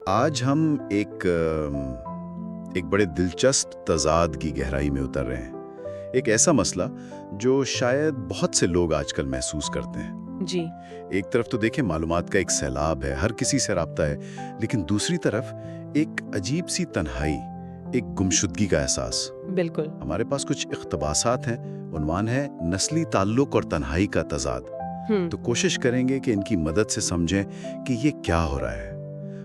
آج ہم ایک بڑے دلچسپ تضاد کی گہرائی میں اتر رہے ہیں، ایک ایسا مسئلہ جو شاید بہت سے لوگ آج کل محسوس کرتے ہیں۔ جی ایک طرف تو دیکھیں معلومات کا ایک سیلاب ہے، ہر کسی سے رابطہ ہے، لیکن دوسری طرف ایک عجیب سی تنہائی، ایک گمشدگی کا احساس۔ بالکل۔ ہمارے پاس کچھ اقتباسات ہیں، عنوان ہے نسلی تعلق اور تنہائی کا تضاد۔ تو کوشش کریں گے کہ ان کی مدد سے سمجھیں کہ یہ کیا ہو رہا ہے،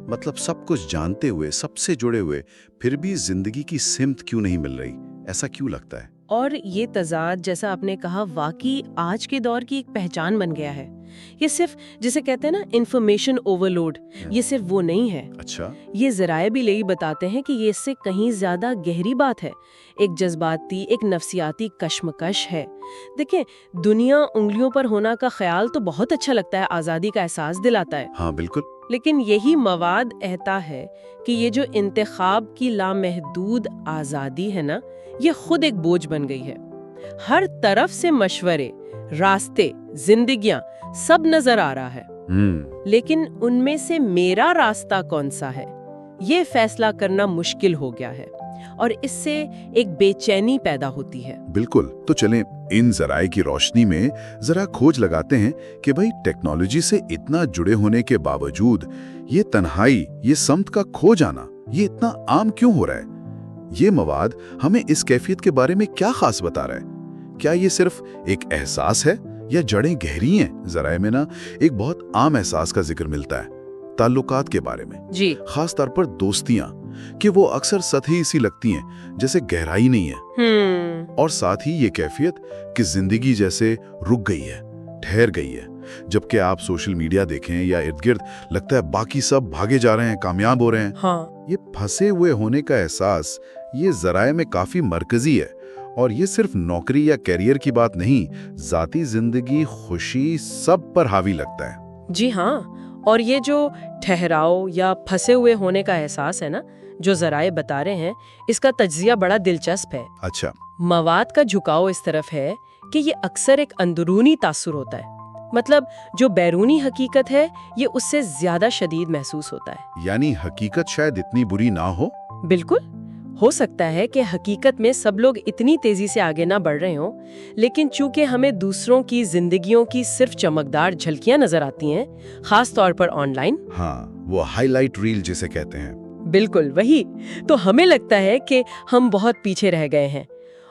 مطلب سب کچھ جانتے ہوئے، سب سے جڑے ہوئے، پھر بھی زندگی کی سمت کیوں نہیں مل رہی، ایسا کیوں لگتا ہے؟ اور یہ تضاد جیسا آپ نے کہا واقعی آج کے دور کی ایک پہچان بن گیا ہے۔ یہ صرف جسے کہتے ہیں نا انفارمیشن اوورلوڈ، یہ صرف وہ نہیں ہے۔ اچھا، یہ ذرائع بھی یہی بتاتے ہیں کہ یہ اس سے کہیں زیادہ گہری بات ہے، ایک جذباتی، ایک نفسیاتی کشمکش ہے۔ دیکھیں، دنیا انگلیوں پر ہونا کا خیال تو بہت اچھا لگتا ہے، آزادی کا احساس دلاتا ہے، ہاں بالکل۔ لیکن یہی مواد کہتا ہے کہ یہ جو انتخاب کی لامحدود آزادی ہے نا، یہ خود ایک بوجھ بن گئی ہے۔ ہر طرف سے مشورے، راستے، زندگیاں سب نظر آ رہا ہے، لیکن ان میں سے میرا راستہ کون سا ہے، یہ فیصلہ کرنا مشکل ہو گیا ہے، اور اس سے ایک بے چینی پیدا ہوتی ہے۔ بالکل، تو چلیں ان ذرائع کی روشنی میں ذرا کھوج لگاتے ہیں کہ بھئی ٹیکنالوجی سے اتنا جڑے ہونے کے باوجود یہ تنہائی، یہ سمت کا کھو جانا، یہ اتنا عام کیوں ہو رہا ہے؟ یہ مواد ہمیں اس کیفیت کے بارے میں کیا خاص بتا رہا ہے؟ کیا یہ صرف ایک احساس ہے یا جڑیں گہری ہیں؟ ذرائع میں نا ایک بہت عام احساس کا ذکر ملتا ہے، تعلقات کے بارے میں، جی، خاص طور پر دوستیاں، کہ وہ اکثر سطحی سی لگتی ہیں، جیسے گہرائی نہیں ہے۔ اور ساتھ ہی یہ کیفیت کہ زندگی جیسے رک گئی ہے، ٹھہر گئی ہے۔ جبکہ آپ سوشل میڈیا دیکھیں یا ارد گرد، لگتا ہے باقی سب بھاگے جا رہے ہیں، کامیاب ہو رہے ہیں۔ ہاں، یہ پھنسے ہوئے ہونے کا احساس یہ ذرائع میں کافی مرکزی ہے، اور یہ صرف نوکری یا کیریئر کی بات نہیں، ذاتی زندگی، خوشی، سب پر حاوی لگتا ہے۔ جی ہاں، اور یہ جو ٹھہراؤ یا پھنسے ہوئے ہونے کا احساس ہے نا، جو ذرائع بتا رہے ہیں، اس کا تجزیہ بڑا دلچسپ ہے۔ اچھا، مواد کا جھکاؤ اس طرف ہے کہ یہ اکثر ایک اندرونی تاثر ہوتا ہے، مطلب جو بیرونی حقیقت ہے یہ اس سے زیادہ شدید محسوس ہوتا ہے۔ یعنی حقیقت شاید اتنی بری نہ ہو؟ بالکل، ہو سکتا ہے کہ حقیقت میں سب لوگ اتنی تیزی سے آگے نہ بڑھ رہے ہوں، لیکن چونکہ ہمیں دوسروں کی زندگیوں کی صرف چمکدار جھلکیاں نظر آتی ہیں، خاص طور پر آن لائن۔ ہاں، وہ ہائی لائٹ ریل جسے کہتے ہیں۔ بالکل وہی، تو ہمیں لگتا ہے کہ ہم بہت پیچھے رہ گئے ہیں،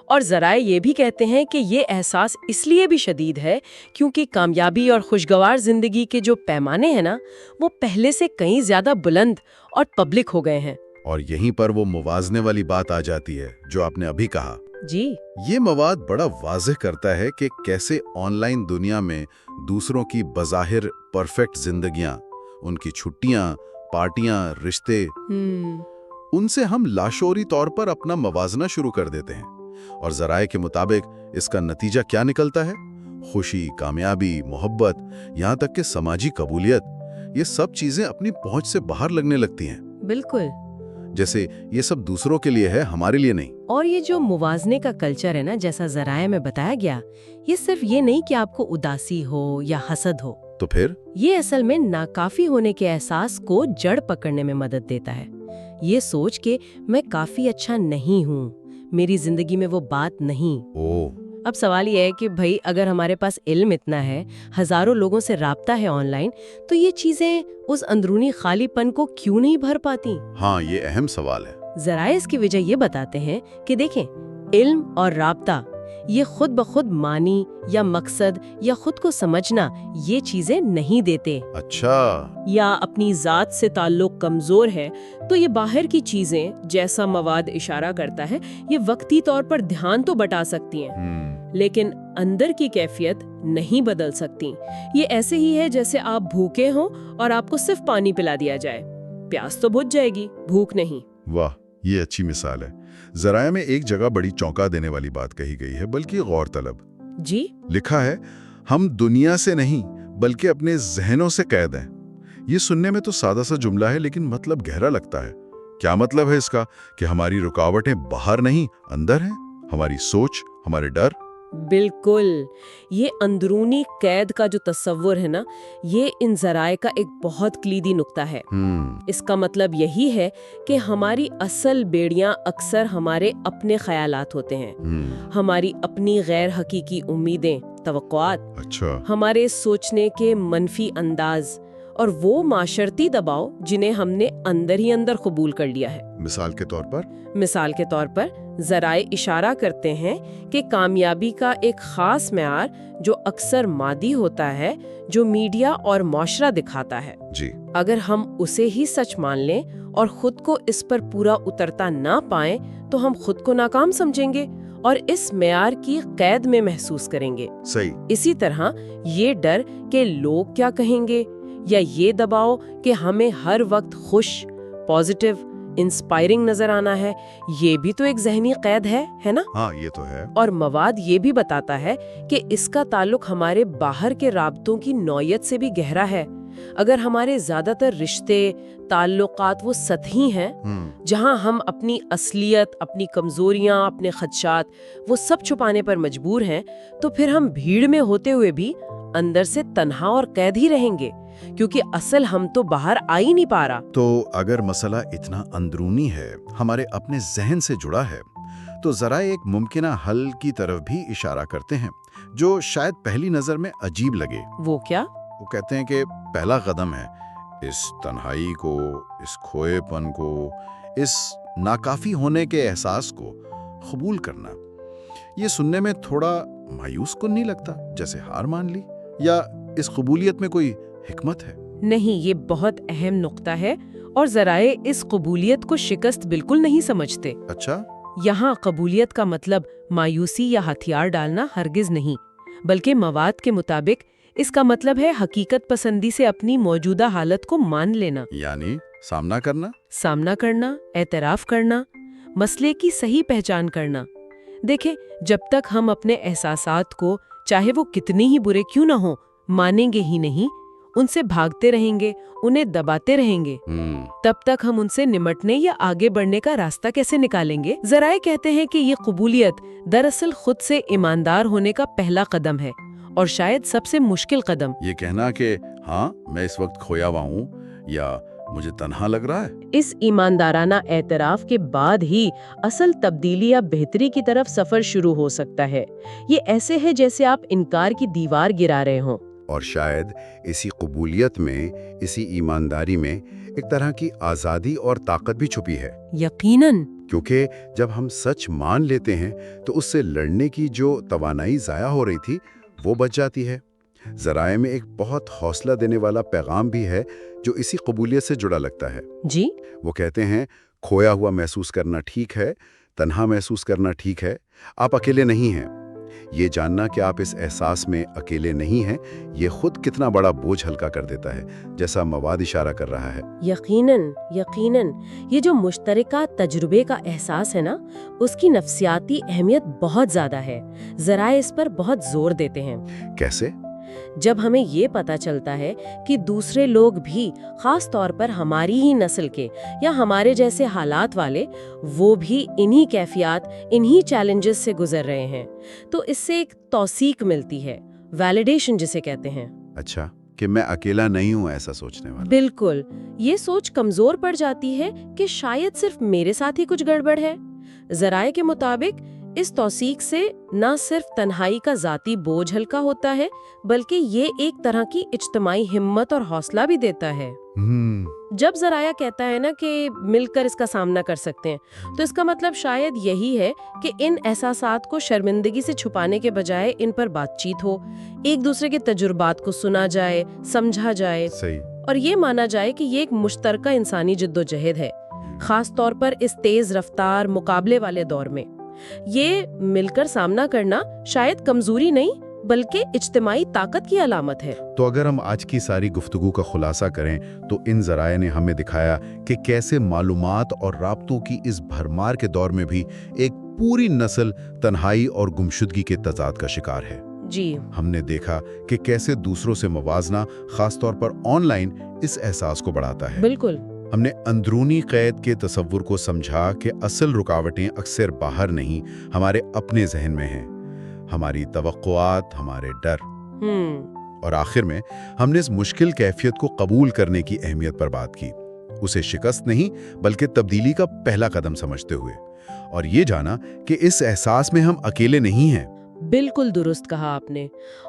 اور ذرائع یہ بھی کہتے ہیں کہ یہ احساس اس لیے بھی شدید ہے کیونکہ کامیابی اور خوشگوار زندگی کے جو پیمانے ہیں نا، وہ پہلے سے کہیں زیادہ بلند اور پبلک ہو گئے ہیں۔ اور یہیں پر وہ موازنے والی بات آ جاتی ہے جو آپ نے ابھی کہا۔ جی، یہ مواد بڑا واضح کرتا ہے کہ کیسے آن لائن دنیا میں دوسروں کی بظاہر پرفیکٹ زندگیاں، ان کی چھٹیاں، پارٹیاں، رشتے، ان سے ہم لاشعوری طور پر اپنا موازنہ شروع کر دیتے ہیں۔ اور ذرائع کے مطابق اس کا نتیجہ کیا نکلتا ہے؟ خوشی، کامیابی، محبت، یہاں تک کہ سماجی قبولیت، یہ سب چیزیں اپنی پہنچ سے باہر لگنے لگتی ہیں، بالکل، جیسے یہ سب دوسروں کے لیے ہے، ہمارے لیے نہیں۔ اور یہ جو موازنے کا کلچر ہے نا، جیسا ذرائع میں بتایا گیا، یہ صرف یہ نہیں کہ آپ کو اداسی ہو یا حسد ہو، تو پھر یہ اصل میں ناکافی ہونے کے احساس کو جڑ پکڑنے میں مدد دیتا ہے۔ یہ سوچ کہ میں کافی اچھا نہیں ہوں، میری زندگی میں وہ بات نہیں۔ اب سوال یہ ہے کہ بھئی اگر ہمارے پاس علم اتنا ہے، ہزاروں لوگوں سے رابطہ ہے آن لائن، تو یہ چیزیں اس اندرونی خالی پن کو کیوں نہیں بھر پاتی؟ ہاں، یہ اہم سوال ہے۔ ذرائع اس کی وجہ یہ بتاتے ہیں کہ دیکھیں، علم اور رابطہ یہ خود بخود معنی یا مقصد یا خود کو سمجھنا، یہ چیزیں نہیں دیتے۔ اچھا، یا اپنی ذات سے تعلق کمزور ہے تو یہ باہر کی چیزیں، جیسا مواد اشارہ کرتا ہے، یہ وقتی طور پر دھیان تو بٹا سکتی ہیں، لیکن اندر کی کیفیت نہیں بدل سکتی۔ یہ ایسے ہی ہے جیسے آپ بھوکے ہوں اور آپ کو صرف پانی پلا دیا جائے، پیاس تو بجھ جائے گی، بھوک نہیں۔ واہ، یہ اچھی مثال ہے۔ ذرائع میں ایک جگہ بڑی چونکا دینے والی بات کہی گئی ہے، بلکہ غور طلب۔ جی، لکھا ہے، ہم دنیا سے نہیں بلکہ اپنے ذہنوں سے قید ہیں۔ یہ سننے میں تو سادہ سا جملہ ہے، لیکن مطلب گہرا لگتا ہے۔ کیا مطلب ہے اس کا؟ کہ ہماری رکاوٹیں باہر نہیں، اندر ہیں، ہماری سوچ، ہمارے ڈر۔ بالکل، یہ اندرونی قید کا جو تصور ہے نا، یہ ان ذرائع کا ایک بہت کلیدی نقطہ ہے۔ اس کا مطلب یہی ہے کہ ہماری اصل بیڑیاں اکثر ہمارے اپنے خیالات ہوتے ہیں، ہماری اپنی غیر حقیقی امیدیں، توقعات، ہمارے سوچنے کے منفی انداز اور وہ معاشرتی دباؤ جنہیں ہم نے اندر ہی اندر قبول کر لیا ہے۔ مثال کے طور پر ذرائع اشارہ کرتے ہیں کہ کامیابی کا ایک خاص معیار جو اکثر مادی ہوتا ہے، جو میڈیا اور معاشرہ دکھاتا ہے، اگر ہم اسے ہی سچ مان لیں اور خود کو اس پر پورا اترتا نہ پائیں تو ہم خود کو ناکام سمجھیں گے اور اس معیار کی قید میں محسوس کریں گے۔ اسی طرح یہ ڈر کہ لوگ کیا کہیں گے، یا یہ دباؤ کہ ہمیں ہر وقت خوش، پازیٹیو، انسپائرنگ نظر آنا ہے، یہ بھی تو ایک ذہنی قید ہے نا؟ ہاں، یہ تو ہے۔ اور مواد یہ بھی بتاتا ہے کہ اس کا تعلق ہمارے باہر کے رابطوں کی نوعیت سے بھی گہرا ہے۔ اگر ہمارے زیادہ تر رشتے، تعلقات وہ سطحی ہیں، جہاں ہم اپنی اصلیت، اپنی کمزوریاں، اپنے خدشات وہ سب چھپانے پر مجبور ہیں، تو پھر ہم بھیڑ میں ہوتے ہوئے بھی اندر سے تنہا اور قید ہی رہیں گے، کیونکہ اصل ہم تو باہر آ ہی نہیں پا رہا۔ تو اگر مسئلہ اتنا اندرونی ہے، ہمارے اپنے ذہن سے جڑا ہے، تو ذرائع ایک ممکنہ حل کی طرف بھی اشارہ کرتے ہیں، جو شاید پہلی نظر میں عجیب لگے۔ وہ کیا؟ وہ کہتے ہیں کہ پہلا قدم ہے اس تنہائی کو، اس کھوئے پن کو، اس ناکافی ہونے کے احساس کو قبول کرنا۔ یہ سننے میں تھوڑا مایوس کن نہیں لگتا، جیسے ہار مان لی؟ یا اس قبولیت میں کوئی حکمت ہے؟ نہیں، یہ بہت اہم نقطہ ہے، اور ذرائع اس قبولیت کو شکست بالکل نہیں سمجھتے۔ اچھا؟ یہاں قبولیت کا مطلب مایوسی یا ہتھیار ڈالنا ہرگز نہیں، بلکہ مواد کے مطابق اس کا مطلب ہے حقیقت پسندی سے اپنی موجودہ حالت کو مان لینا، یعنی سامنا کرنا، اعتراف کرنا، مسئلے کی صحیح پہچان کرنا۔ دیکھیں، جب تک ہم اپنے احساسات کو، چاہے وہ کتنے ہی برے کیوں نہ ہوں، مانیں گے ہی نہیں، ان سے بھاگتے رہیں گے، انہیں دباتے رہیں گے، تب تک ہم ان سے نمٹنے یا آگے بڑھنے کا راستہ کیسے نکالیں گے؟ ذرائع کہتے ہیں کہ یہ قبولیت دراصل خود سے ایماندار ہونے کا پہلا قدم ہے، اور شاید سب سے مشکل قدم۔ یہ کہنا کہ ہاں میں اس وقت کھویا ہوا ہوں یا مجھے تنہا لگ رہا ہے، اس ایماندارانہ اعتراف کے بعد ہی اصل تبدیلی یا بہتری کی طرف سفر شروع ہو سکتا ہے۔ یہ ایسے ہے جیسے آپ انکار کی دیوار گرا رہے ہوں۔ اور شاید اسی قبولیت میں، اسی ایمانداری میں ایک طرح کی آزادی اور طاقت بھی چھپی ہے۔ یقیناً، کیونکہ جب ہم سچ مان لیتے ہیں تو اس سے لڑنے کی جو توانائی ضائع ہو رہی تھی وہ بچ جاتی ہے۔ ذرائع میں ایک بہت حوصلہ دینے والا پیغام بھی ہے جو اسی قبولیت سے جڑا لگتا ہے۔ جی، وہ کہتے ہیں کھویا ہوا محسوس کرنا ٹھیک ہے، تنہا محسوس کرنا ٹھیک ہے، آپ اکیلے نہیں ہیں۔ یہ جاننا کہ آپ اس احساس میں اکیلے نہیں ہیں، یہ خود کتنا بڑا بوجھ ہلکا کر دیتا ہے، جیسا مواد اشارہ کر رہا ہے۔ یقیناً یہ جو مشترکہ تجربے کا احساس ہے نا، اس کی نفسیاتی اہمیت بہت زیادہ ہے۔ ذرائع اس پر بہت زور دیتے ہیں۔ کیسے؟ جب ہمیں یہ پتہ چلتا ہے کہ دوسرے لوگ بھی، خاص طور پر ہماری ہی نسل کے یا ہمارے جیسے حالات والے، وہ بھی انہی کیفیات، انہی چیلنجز سے گزر رہے ہیں، تو اس سے ایک توثیق ملتی ہے، ویلیڈیشن جسے کہتے ہیں۔ اچھا، کہ میں اکیلا نہیں ہوں ایسا سوچنے والا۔ بالکل، یہ سوچ کمزور پڑ جاتی ہے کہ شاید صرف میرے ساتھ ہی کچھ گڑبڑ ہے۔ ذرائع کے مطابق اس توثیق سے نہ صرف تنہائی کا ذاتی بوجھ ہلکا ہوتا ہے، بلکہ یہ ایک طرح کی اجتماعی ہمت اور حوصلہ بھی دیتا ہے۔ جب ذرائع کہتا ہے نا کہ مل کر اس کا سامنا کر سکتے ہیں، تو اس کا مطلب شاید یہی ہے کہ ان احساسات کو شرمندگی سے چھپانے کے بجائے ان پر بات چیت ہو، ایک دوسرے کے تجربات کو سنا جائے، سمجھا جائے، اور یہ مانا جائے کہ یہ ایک مشترکہ انسانی جدوجہد ہے، خاص طور پر اس تیز رفتار مقابلے والے دور میں۔ یہ مل کر سامنا کرنا شاید کمزوری نہیں بلکہ اجتماعی طاقت کی علامت ہے۔ تو اگر ہم آج کی ساری گفتگو کا خلاصہ کریں تو ان ذرائع نے ہمیں دکھایا کہ کیسے معلومات اور رابطوں کی اس بھرمار کے دور میں بھی ایک پوری نسل تنہائی اور گمشدگی کے تضاد کا شکار ہے۔ جی، ہم نے دیکھا کہ کیسے دوسروں سے موازنہ، خاص طور پر آن لائن، اس احساس کو بڑھاتا ہے۔ بالکل۔ ہم نے اندرونی قید کے تصور کو سمجھا کہ اصل رکاوٹیں اکثر باہر نہیں، ہمارے اپنے ذہن میں ہیں۔ ہماری توقعات، ہمارے ڈر، ہم اور آخر میں ہم نے اس مشکل کیفیت کو قبول کرنے کی اہمیت پر بات کی، اسے شکست نہیں بلکہ تبدیلی کا پہلا قدم سمجھتے ہوئے، اور یہ جانا کہ اس احساس میں ہم اکیلے نہیں ہیں۔ بالکل درست کہا آپ نے۔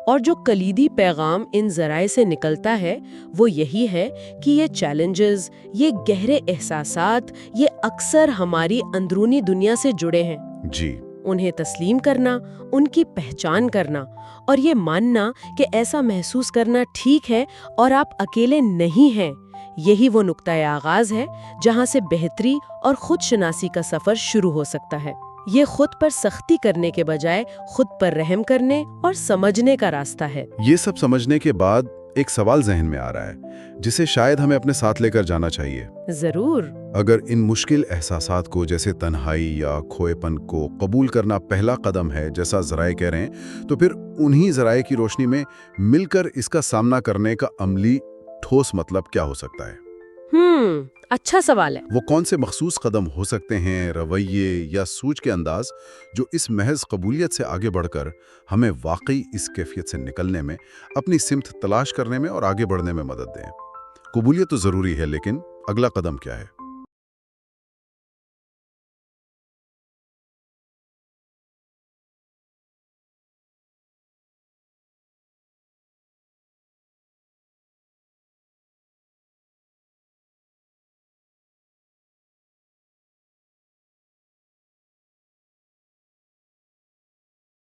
اور جو کلیدی پیغام ان ذرائع سے نکلتا ہے وہ یہی ہے کہ یہ چیلنجز، یہ گہرے احساسات، یہ اکثر ہماری اندرونی دنیا سے جڑے ہیں۔ جی، انہیں تسلیم کرنا، ان کی پہچان کرنا اور یہ ماننا کہ ایسا محسوس کرنا ٹھیک ہے اور آپ اکیلے نہیں ہیں، یہی وہ نقطۂ آغاز ہے جہاں سے بہتری اور خود شناسی کا سفر شروع ہو سکتا ہے۔ یہ خود پر سختی کرنے کے بجائے خود پر رحم کرنے اور سمجھنے کا راستہ ہے۔ یہ سب سمجھنے کے بعد ایک سوال ذہن میں آ رہا ہے جسے شاید ہمیں اپنے ساتھ لے کر جانا چاہیے۔ ضرور۔ اگر ان مشکل احساسات کو جیسے تنہائی یا کھوئے پن کو قبول کرنا پہلا قدم ہے جیسا ذرائع کہہ رہے ہیں، تو پھر انہی ذرائع کی روشنی میں مل کر اس کا سامنا کرنے کا عملی ٹھوس مطلب کیا ہو سکتا ہے؟ اچھا سوال ہے۔ وہ کون سے مخصوص قدم ہو سکتے ہیں، رویے یا سوچ کے انداز جو اس محض قبولیت سے آگے بڑھ کر ہمیں واقعی اس کیفیت سے نکلنے میں، اپنی سمت تلاش کرنے میں اور آگے بڑھنے میں مدد دیں؟ قبولیت تو ضروری ہے، لیکن اگلا قدم کیا ہے؟